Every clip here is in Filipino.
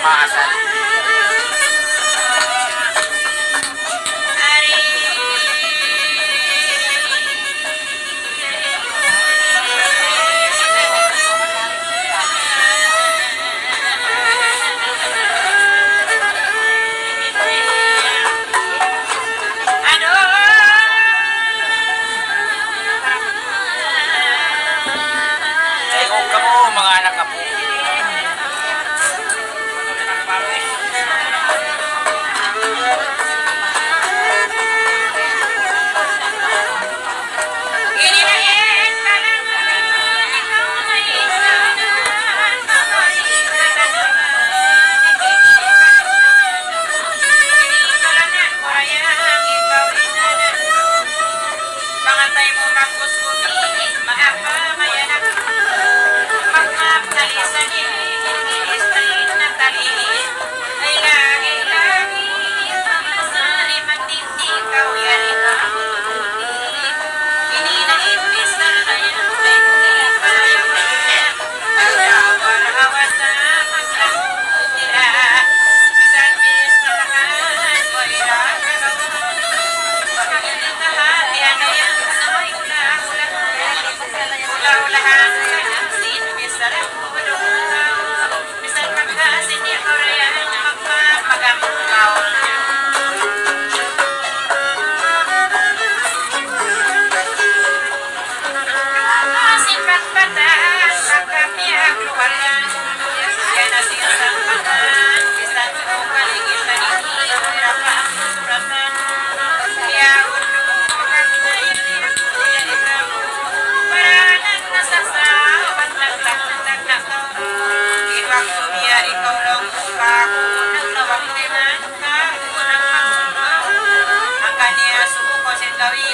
maasal. Kung kamo mga anak ka po.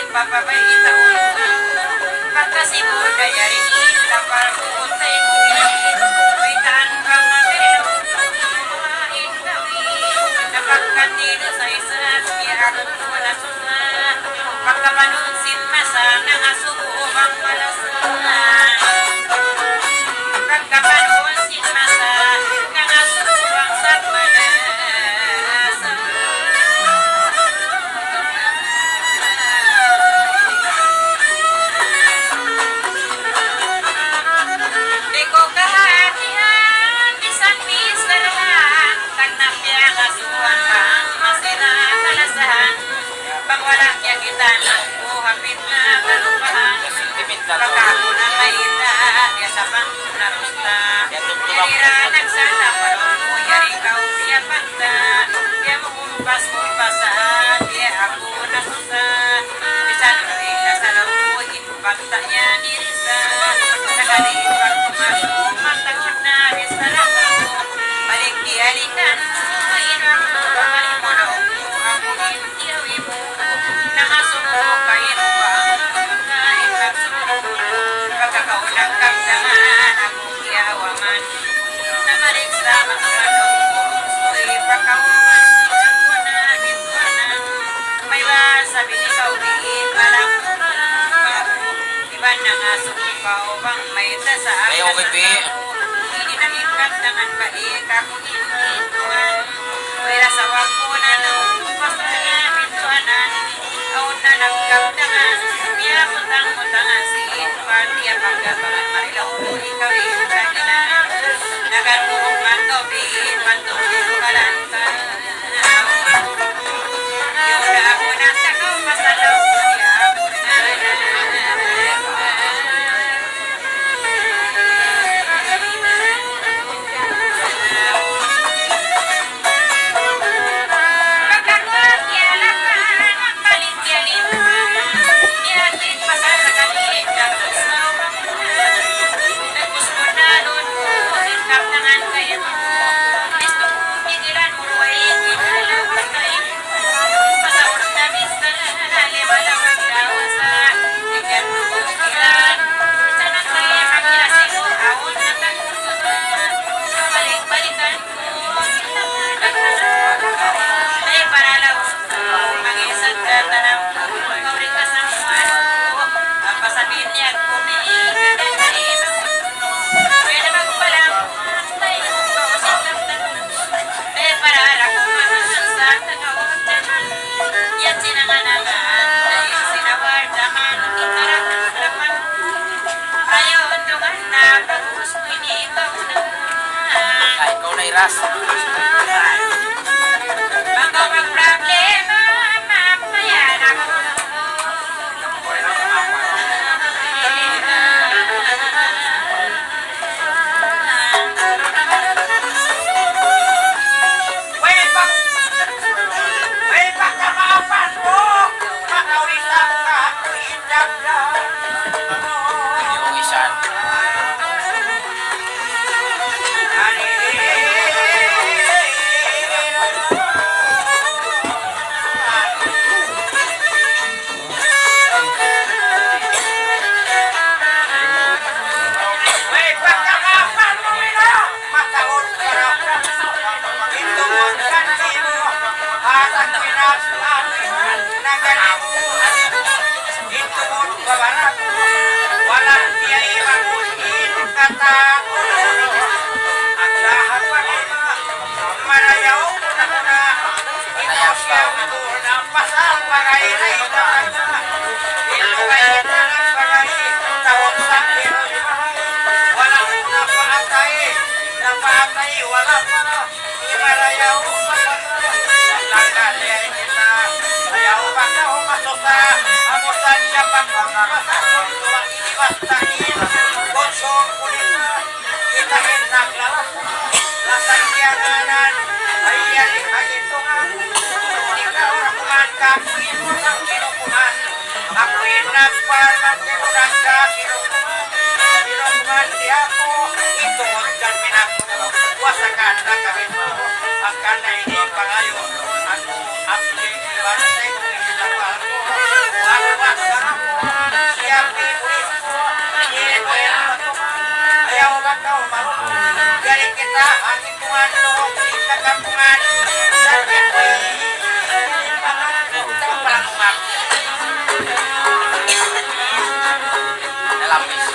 Papabayita ulo pagkasibol daya rin tapar puntay witan kang matero kumain gawi napagkandilo sa isa't kira ko na suna pagkapanunsin masa ng asubang malasunan pagkapanunsin masa ng asubang sakmana pangwalang yakitan o hapit na kalupahan pagkako na maita diya sa pangkunarusta yanira nagsana parang mo yari kau siya pagta diya mo kumpas kumpasaan diya ako nasusa bisan rin nasalaw mo ipagta niya dirisa nakalipag kumasok magtaksip na bisarap balik di alikan inang balik mo na ako intiyawi mo nakasunog kayo ba kain magsunog pagkakaulang kamdangan akong kiyawaman na marik sa mga su'y pagkauman ako na gintuanan may ba sabi ni Kaudiin malang iba na nga sukipaw bang may tasa hindi na ikamdangan pa ikakong gintuan may rasawag ko na nung basta na bintuanan aun na nagkamdangan biya mutang-mutangan si Inpan diya pagkabalan marilaw ko ikaw rin kanina nagarong mandobiin pantong kalanta yung na ako na takaw masalaw diya Nagpus mo Alas. Bago magproblema, mapayan ako. Wait, pagkamaapan mo! Makawisan ka ako indang lang. Yung isa. Wait, pagkamaapan mo ina! Makaon ka raw ka. Ito mo ang kanti mo. At ang pinasuan na galing mo. Ito mo ang babarak mo. Walang tiyay magusin katakot. At lahat pa nila, marayaw ko na na. Ito siya ito ng pasang bagay na itataga. Ito kayo na ng bagay, tawag sa pinulimahay. Walang una paatay, napaatay, wala pa. Imarayaw ko pa na. Nagkaliay kita, ayaw pa ka umasusa. Amusan siya pang makakasakot. Tuwang inibastahin, konsong kulita. Kitahin naglalas, lasang tiyanganan, ay yaling hagitungan. Ikaw na kuman kakuin mo ng kinukuman. Ako'y nagparang kinunan ka kinukuman. Kinukuman di ako, itungod dyan minako. Wasakan na kami mo, akan na hindi pangayon. Ako, ako'y ibarasay kong isilapal ko. Wakwak ka ako, siyang pinulit ko. Iyan ko yung matuman. Ayaw ka daw marunong. Galing kita ang itungan noong ikakapungan. Sakit ko palanungan. Nalapis.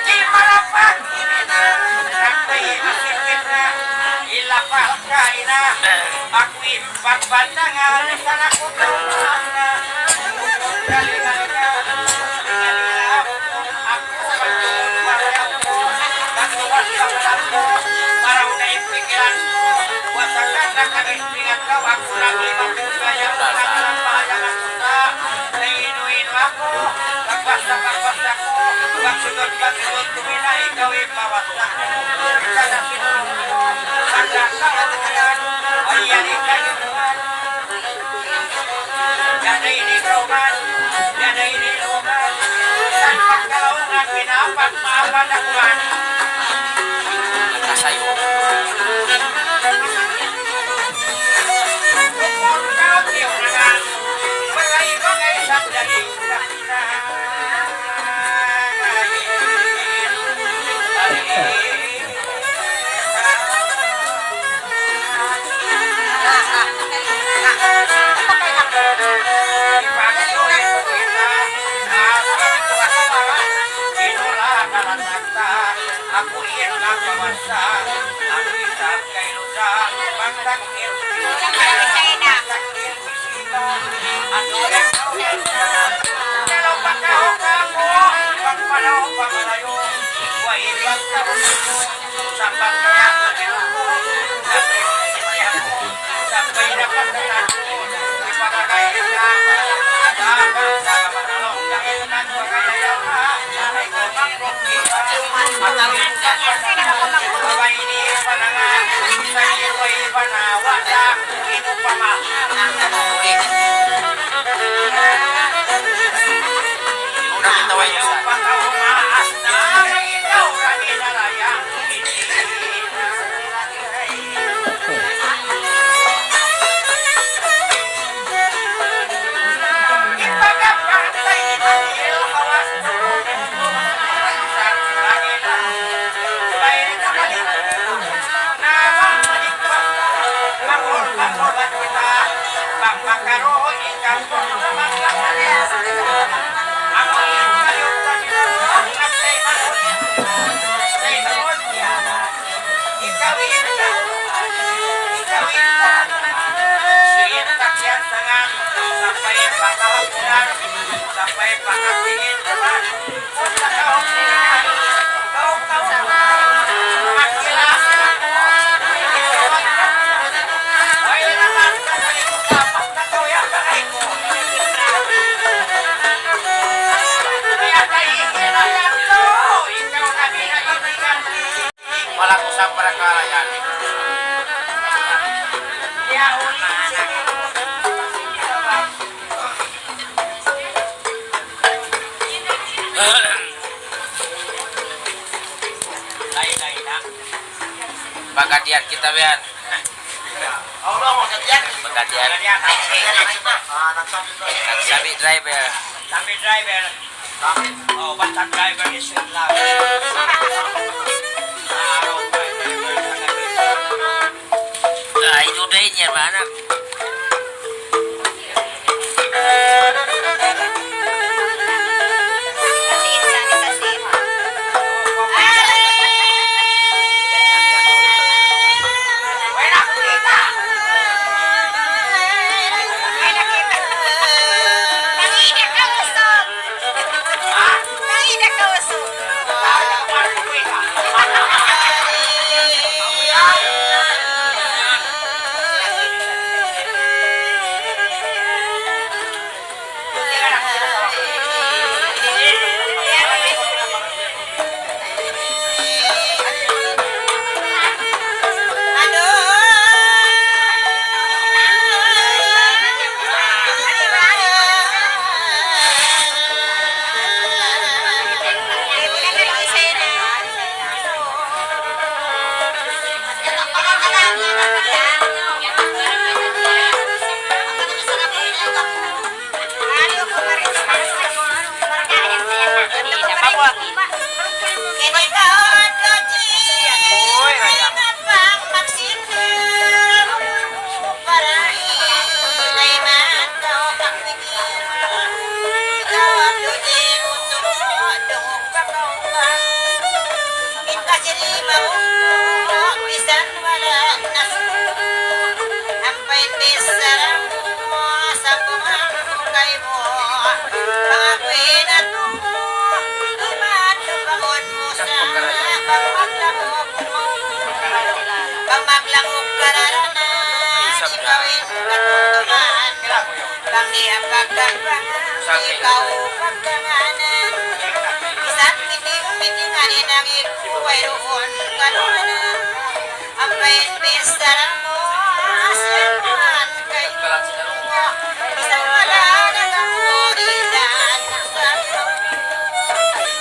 Di malapak ini na. Rakay asipit na. Ilapal ka ina. Ako'y pagbandangan. Sana ko tawag na. Galingan ka. Galingan ako. Pagtuon marayang mo. Nagtuwas ka malam mo. Paraw na ipigilan mo. Wasakan na kagaispingan ka. Ako lang limang kusayang. Naglang bahayang ang kusa. Nainu-inu ako. Nagbasta ko. Pagsunod tumina. Ikaw ipawasta ko. Ika na sinulong mo. Pagkakalatungan. Ayan ikayunuan. Yan ay inigroman. Yan ay iniluman. San pagkalaungan. Pinapagmapanakuan. Nagkasayo. Kapiyong na nga, bagay-bagay sandaling kakinang. Ipagsulit ko kita, asal tuwa-tuwa, sinula ka lang nagta, ako iyan lang pamasa, ang isang kay Lusa, pagtakil, pagtakil, bisita, ano yan kawin na, dalaw pagkahong ako, pagpanaw pamalayo, huwag pagkahong mo, sa pagkayang ko, sa pagkayang ko, sabay na pagkayang ko, ipagkay ka, dapat sa kamanalong dahil nang pagkayayaw ka, ay kumangkong kita, matawin ka sabay ni panangan, sa iyo'y panawala, inupama, ayaw pa ka umaas na, ikaw kami nalayang, ipagapantay dahil hawas mo, isang lagi lang, bahay na malito, nabang malikwas, makul-makulat kita, pang makaroon, ikaw mo namang lakas, ako yung kayong kanila, nagtay manunin, say manunin niya, ikawin ka, sintak yan tangan, sampai pakahapunan, sampai pakatingin naman, sa taong nila, kau naman, makilala kita yan. Magkatiyan. Nagsabi driver. Sabi driver. Oh, basta driver is with love. Araw pa, driver sa gabi. Ay, tunay niya, anak. Pagmaglangog kararanan, ikawin katuntungan. Pangiyang pagdagbangan, ikaw pagdanganan. Isang piting-pitingan, inangit kuway roon kanunan. Ang painbis sarang mo, asyaman kayo. Isang wala na kamuridan ng sabaw.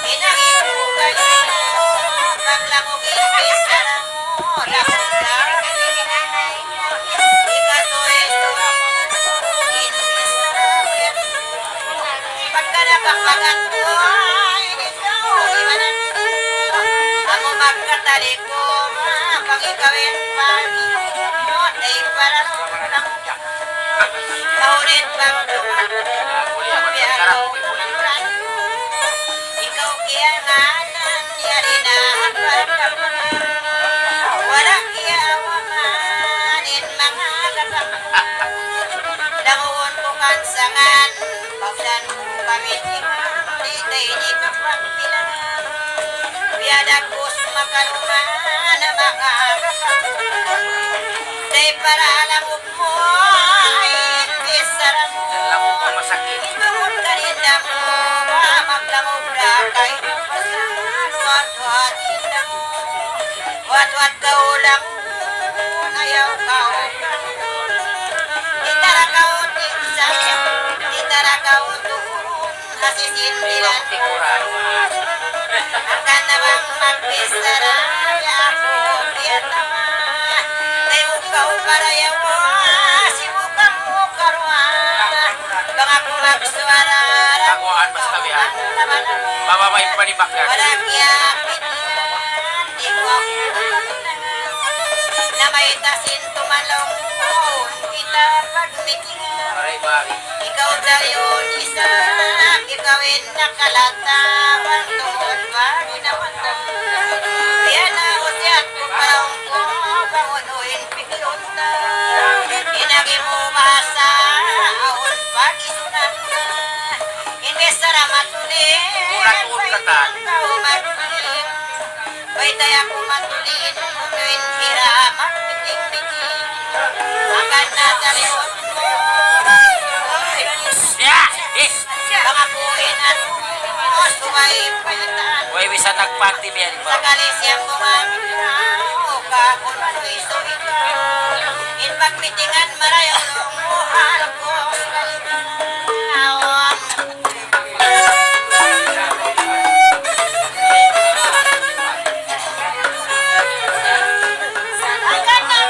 Inangit ko kayo, paglangog ibis sarang mo, lakot na kalinanay. Ikatuloy-tuloy, inbis sarang mo. Pagka nakapagat ko, ay ikaw, iwanan ko. Ako magkatali ko, pag ikawin pagi mo, ay parang lang. Kaulit pang tumakbo, biyagaw kulang. Ikaw kiyanganan, yari na pagkapalan. Wala kiyawaman, mga gatang. Danguon ko kansangan, pagdan mo kami tingnan, di tayo di kapagpilangan. Biyadagos makaluman na mga gatang. Day para lamog mo, ay isarang mo. Lamog mo masakit. Ibangod ka rin na mo, maglamog na kayo pasan. Wat-watin na mo, wat-wat ka ulang mo, ayaw ka ulang. Itara ka utinsan, itara ka utuhon, hasisin bilan mo. Ang ka namang magpisara, ako piyatama. Tayo ka uparayaw mo, sibukang mo karuan. Baka kumagsuara, Takuan mas kabihan. Mamamay panibakyan. walang yakit yan, di ko ako na may tasin tumalong kita pagmitingan. Aray, bari. Ikaw dayon isa, ikawin nakalatawan tungod pa ginawatan. Yan na usyat ko parang ko, pangunuin piklunta. Inagi mo masa, ahon pag isunan na. Imbes na matulin, Urat-urat ka ta. ikaw matulin. Bay tayo ko matulin, unuin hiramat, biting-biting. Akan na talion mo, ay, Ya! Eh! baka kuhin at mo, sumay palitan. Uy, bisa nagparty ba yan? Sa kalisiyang kumamitaw, kakon mano'y sumigaw. In pagmitingan marayaw nung muhal ko kalitan. Ang ganda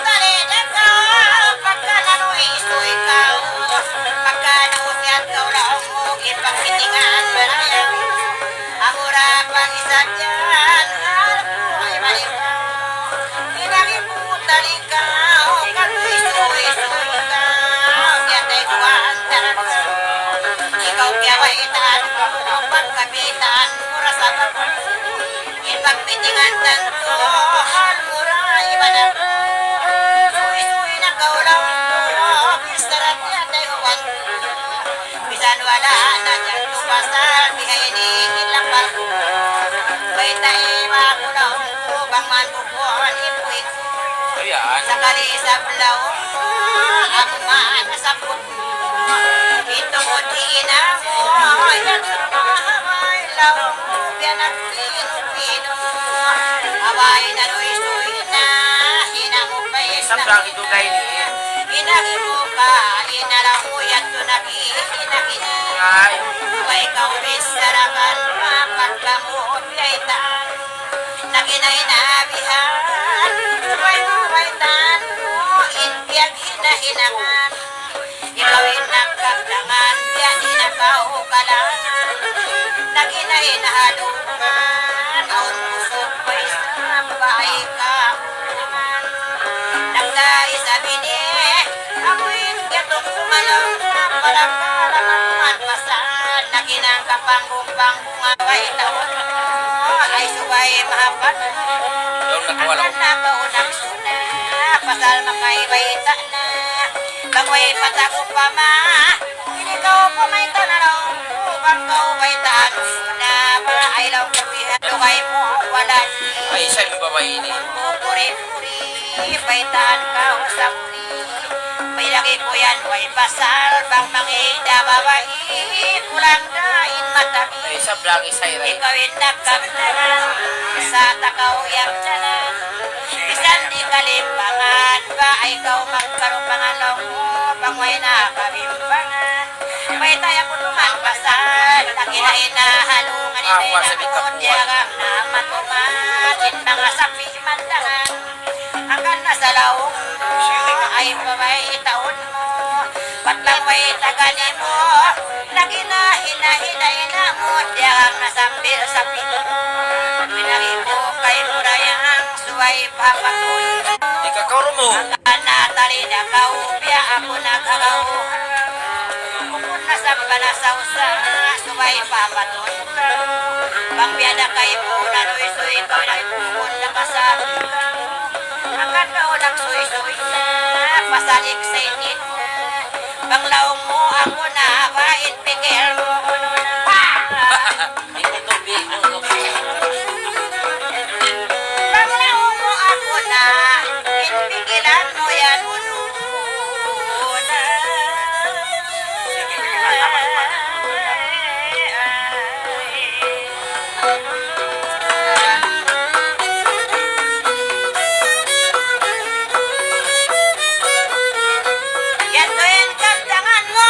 Bisan wala na dyan lupasan, bigay ni ilapal ko. May taima ko na bang manbukon, ipuin ko. Ayan. Sa kalisap law, ang manasapot mo. Itungod ina mo, yan sa mahamay law mo, biyan at pinupino. Away na luy-suy na, hinamupay Isang lagi ito kayo niya. Inahimu ka, inaraw mo yan to nag-ihinakina. Ay. Huwag ikaw misarakan, makat ka mo, biyaitan. Naginahinabihan, huwag-huwaitan mo, inbiyag hinahinangan. Ikawin nagkagdangan, biyan inakaw ka lang. Naginahinahalungan, aon pusok pa isang bahay ka naman. Nagdari sabi ni, ako'y gatong sumalaw na parang kalaman pasan. Naginang kapanggumpang bungabay taon mo, ay suway mahapat mo. Doon Ang nagwala ko. nakaunang suna, pasal makaibaita na. Bagoy patako pa ma, hindi ka pa may tanaraw. Upang ka ubaitaan na, para ay law kapihan. Lugay mo, wala ni. Ay, isa yung babae ini. Puri-puri, baitaan ka usap ni. May lagi ko yan, way pasal, bang mangida babae. Kulang dain mataki. Ay, isa vlog isa ira. Ikawin nagkamdanan, sa takaw yang tiyanan. Bisan di kalimbangan, ba ay ikaw magkarupangan lang mo, pangway na kabimbangan. May tayo ko naman pasal, nakinain na halungan Ah, inay wasabi na ka mo, po. diyagang naman umatin, mga sapi mandangan. Hanggang nasa laong mo, ay pabay taon mo, patlang may tagani mo, nagina-hina-hinay na mo, diyagang nasambil sa pito. Pinaribo kay Murayang, suway papakul. Ikakauro mo. Natali na kaupya, ako nagagaw. Kung nasa panasawsa, suway papaton ka. Pangbiada kay Puna, luy-suy ka, nagpupun na kasabi ka. Ang kataon ang suy-suy na, pasalik sa init na. Banglaong mo ako na, bait pikil mo kuno na. Banglaong mo ako na, inpigilan mo yan uno na. Yan to yung kantangan mo,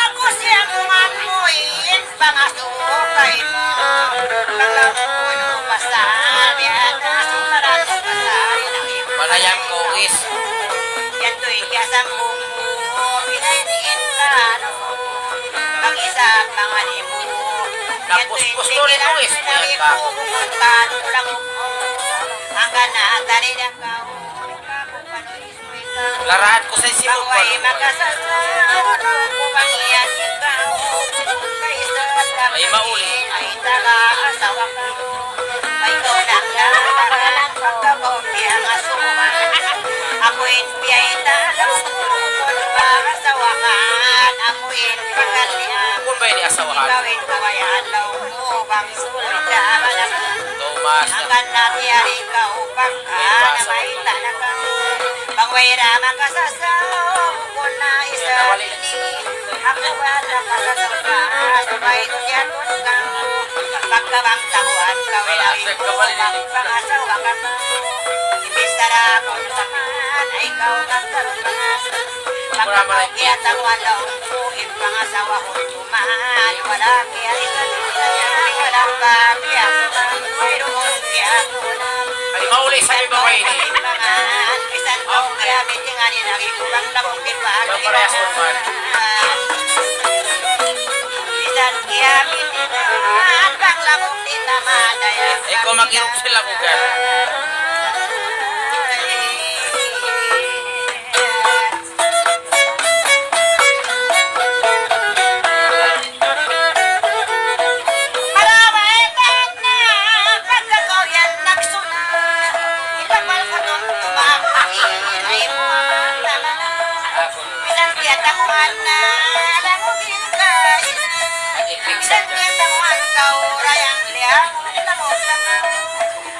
ako siyang umamuin, pangasukay mo. Banglaong puno pasal, yan na sumaran mo pasal, Manayang kogis. yan to'y kiyasang bumbu, pinahiniin ka, no? Mag-isa ang mga limo. Yan to'y Napuspos to rin mo, tigilan, kuyan ka. pumunta, nulang mo. Hanggang na, tali na ka, kung pano'y isuy ka. Larahan ko sa simot ko. Baway makasasaw, kung iyan ikaw, kay sa Ay, mauli. ay taga-asawa ka. May tunang na, parang pagkakaupi ang asuman. Ako'y biyay talaw, kung para sa wakan. Ako'y pagkalian, Kung ba yung asawahan? gawin kawayan law mo, bang sulit na malaman. Thomas. Hanggang natiyari ka upang ka na may talagang pangwera makasasaw kung na isa ini ako wala makasasaw ka sabay tuyaton ka pagkabang tahuan kawilawin ko magpangasawa ka mo ibisara kung saman ay ikaw magkarupangan pagkabang kiyatang walaw ko ipangasawa ko tumahan wala kaya isan wala pa kaya mayroong kaya ko na Ay, mauli sa yung babae ini. bisan ko kaya mitingan ni lagi kurang labong pinbahag Ang parehas mo man. bisan kaya mitingan bang labong tinamadaya Eh, kung mag-irok sila ko ka. Maramay ka na pagkakaw yan nagsuna ilapal ko nung tumakakilay mo ang tama na bisan kaya tanguhan na langugin ka kaurayang liang lamok lang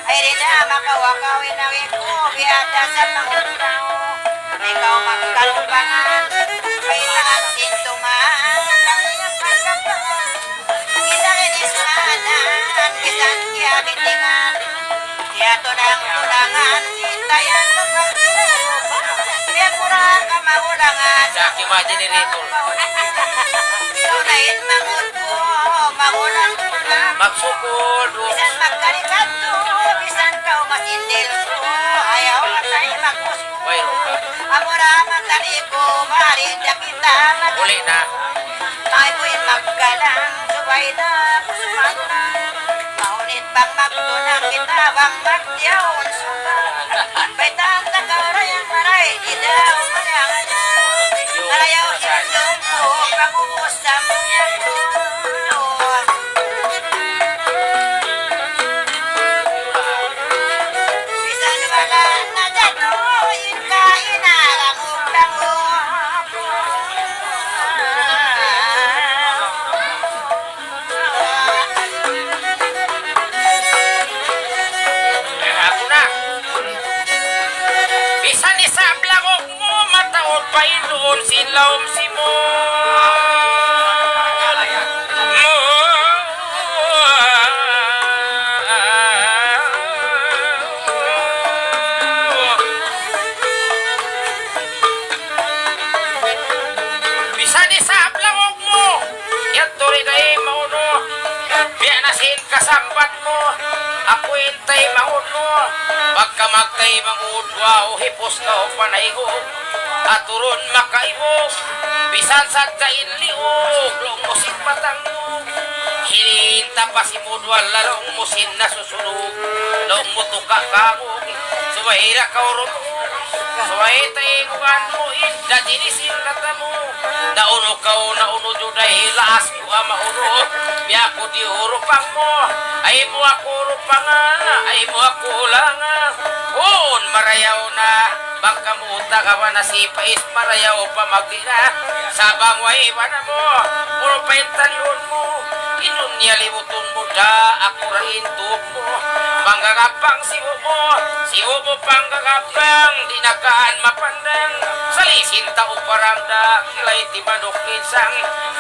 ay rin na makawakawin ang iko biyada sa pangutaw ikaw magkalubangan ay lahat sintumaan ang iyong pagkapangan kitang inismanan bisan kiabitingan kaya tunang tunangan sintayan magpagpilalo kaya mura ka maulangan Sa aking mga generator. Sunayin mangut ko, magulang ulang Magsukod. bisan magkarikato, bisan kau masindil ko ayaw matay magpusko Mayroon ka. amura matali ko, marin na kita Uli na. Tayo ko'y maggalang, subay na kusman na maunit bang magtunang bitawang magdiyaon suka baitang takarayang maray, di daw malangayaw Malayaw sindong ko, pag-uusap niya ko Bisan wala na dyan, yun ka inalango-lango Ako na. Bisan isang langok mo, mataon pa inoon silawm si mo. Bisan isang langok mo, yan tuloy na mauno. Biya nasin kasambat mo, ako intay mauno. Pagka magtay mangudwa o hipos ka o panayhog, aturon makaibog, bisan sa dain liog, lumusin patang mo. Hininta pa si mudwa lalong musin na susunog, lung mutuka kangog, suwahira ka urunog. Suway taingugan mo, inda dinisin lata mo. Nauno ka o nauno juday, laas ko mauno. Biya ko di urupang mo, ay mo ako urupanga, ay mo ako ulanga. Oon marayaw na, bangkamuta ka ba na si Pais, marayaw pa magdina. Sabang waiwa na mo, puro pa yung talion mo. Inun niya limuton mo da, ako rin tuok mo. Panggagapang siwo mo panggagapang, di nakaan mapandang. Salisin tao parangda, kilay ti manok kinsang,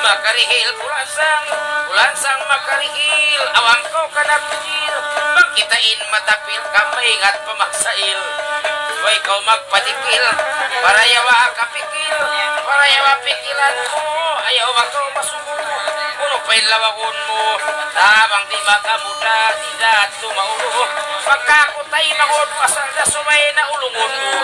makarihil kulansang makarihil, awang ko kanapil, pagkitain matapil, kamay at pamaksail. Huwag ikaw magpatikil, para yawa kapikil, para yawa pikilan mo, ayaw ako masuko. Puno pa'y lawagon mo, tabang di makamuda, di dato maulo. Pagkakutay mangon, asal na sumay na ulungon mo.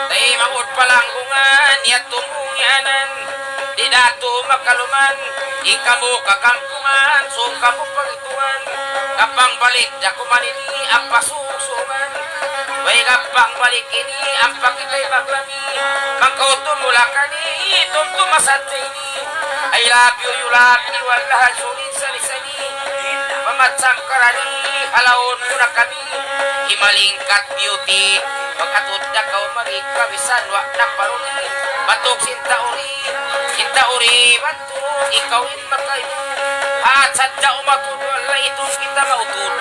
Tay mangon palanggungan, yat tumungyanan, di dato makaluman, ikamu kakampungan, sungkamu pagituan, kapang balik da kumanini, ang pasusungan. Way kapang balik ini, ang pakitay maglami, mangkau tumulakan ni, tumtumasan ini. I love you love me, walahan sulit sani-sani. Pamatsam karani, halaon mo na kami. Himalingkat beauty, pagkatod na kau magikawisan, wak na paruni. Batok sinta uri, batok, ikawin makayo. At sadya umatun, wala itong kita mautun.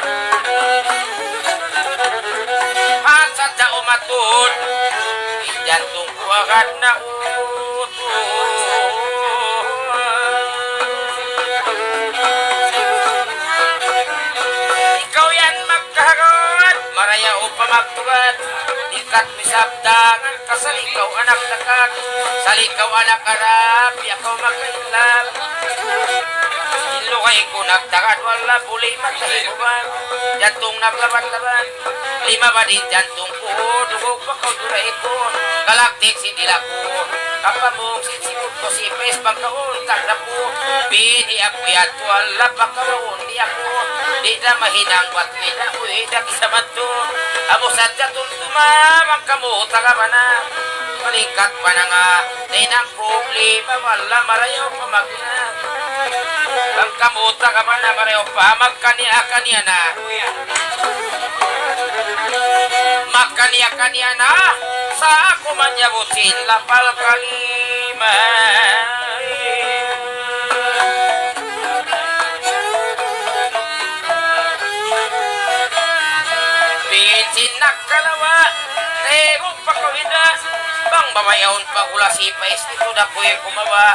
At sadya umatun, jantung ko agad na utun. Ikaw yan magkahagot, maraya o pamagtugat. Ikat misabdangan, kasalikaw anak nakag, salikaw anak karap, yakaw magkailam. Ilukay ko nagtagad, wala bulay matahinuban, jantong naglaban-laban. Lima ba din jantong ko, dugog pa ko duray ko, galaktik sindila ko. Kapamong sinsimot ko si Pes, pagkaon tagda po. Bini ako yan ko, ala pagkawaon di ako. Di na mahinang wat na uy, dakisaman to. Amo sadya tuntuma, magkamuta ka ba na? Malingkat pa na nga, nainang problema, wala marayaw pa magna. Magkamuta ka ba na, marayaw pa, magkaniya-kaniya na. Magkaniya-kaniya na, sa ako man yabutin, lapal kalima. Pinsin nakalawa, tegong pakawida, bang bamayahon pa ula si Pais, ito na kuya kumawa,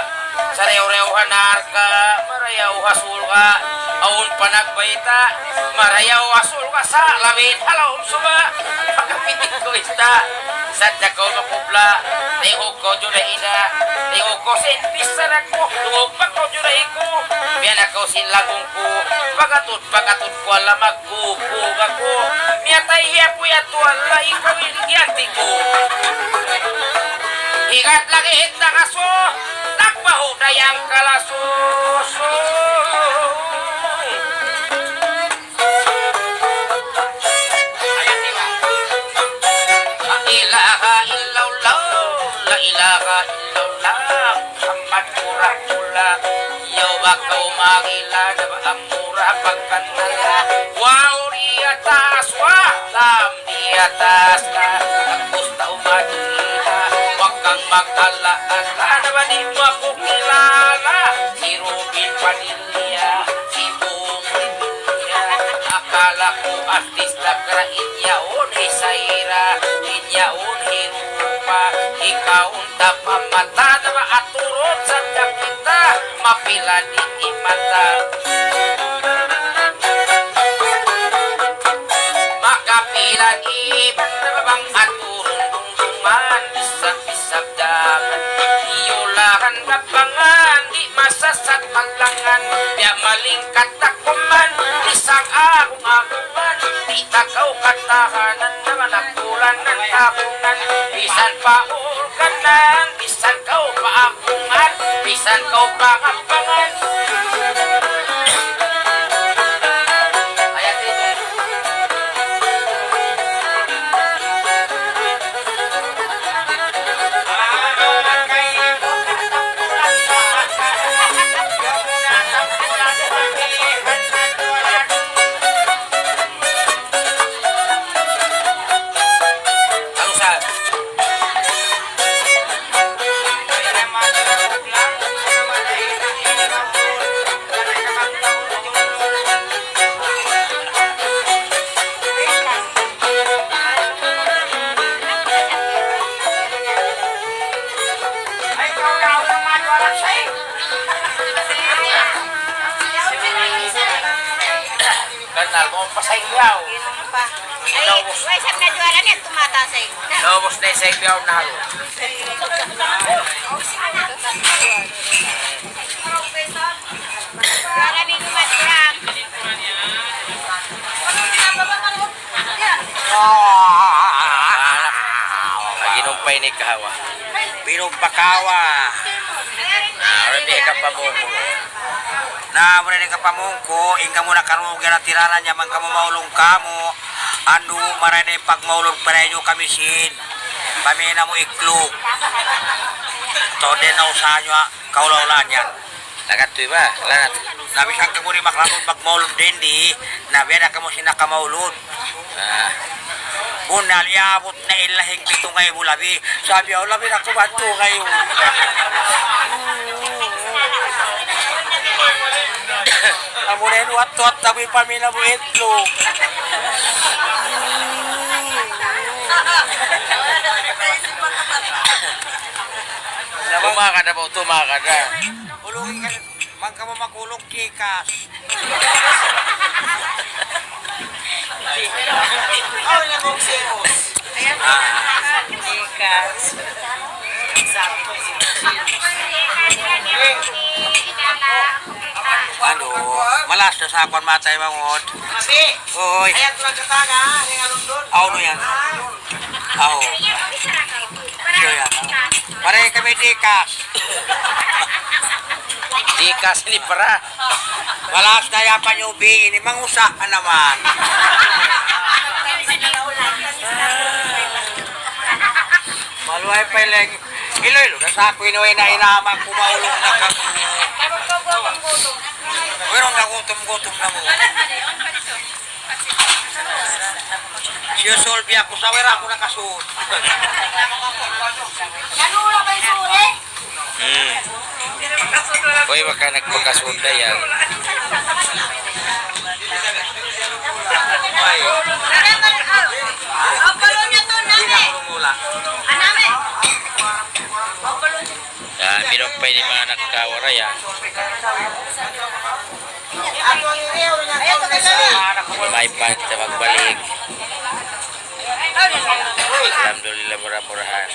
sa rew-rew hanar ka, marayaw hasul ka, aun pa nagbayta, marayaw hasul ka sa lawin, halaw suba, pagkapitin ko ista, sadya ko makubla, tihog ko juraida, tihog ko sinpisa na ko, tungog pa ko juraiku, biyan ako sinlagong ko, pagatud ko alamag ko, ako, miyatay hiya po yato ala, ikaw iligyanti ko. Higat lagi hita kaso, nagpahudayang kalasuso. La ilaha illallah, la ilaha illallah, Muhammad murah-murah, yaw bakaw magila, daba ang murah pagkanala, wow di atas, walam di atas na, nagpusta umadila, wag kang mag-ala-ala, daba di mo ako kilala, si Robin Padilla, si Bong Revilla, akala ko artista kara inyaon hisaira, inyaon hirupa, ikaw unta pamata, daba aturot sa kita, mapila di imata. Makapila iban na bang aturong dungdungan, bisag-bisag dagan, iyulahan gabangan, di masasat malangan, biya malingkat takuman, isang agong-agungan, di takaw katahanan, naman nagtulan ng takunan, bisan paulganan, bisan kau paakungan, bisan kau pangapangan. Kanal mo pasaygaw. Ay, why sa kajualan yan tumatasay? Lobos na isaygaw na halo. Para may lumatram. Maginumpay ni kahawa. Pinumpakawa. Hindi ka pa mo. Na muna ka pamungko, inga mo na karugan na tiranan niya man kamo maulong kamo. Ano maray na pag maulong pareyo kami sin. Pamina mo iklog. To din na usahan nyo kaulaulan yan. Nagatoy ba? Lanat. Nabisang ka mo rin makrapon pag maulong din di. Nabiyan na kamo sinakamaulod. Una liabot na ilahing pito ngayon mo labi. Sabi ako labi na kumanto ngayon. Amo na yun, wat-wat tabi pamina mo itlog. Tumakad na po, tumakad na. Ulungin ka, man ka mo makulog, kikas. Oh, nagong sirus. Chikas. Sabi ko si Ano, malas na sa akon matay mangod. Mabi, Hoy, ayat lang ka na, hingalong doon. aw no yan. Aw, siyo yan. Pare kami dikas. Dikas ni para. Malas na yapan yung ubi, ini mangusahan naman. Maluhay pa ilang. Ilo-ilo, nasa ako inuwi na inama, kumaulong na kami. Pero nagutom-gutom na mo. Siyosolvi ako, sawer ako nakasuot. Nanula ba yung sulit? Uy, baka nagpagkasunda yan. Ang balon niya to, nami. Anami. Minumpay ni mga nagkawara yan. Ayan to, kagabi. May pahit na magbalik. Alhamdulillah, murah-murahan.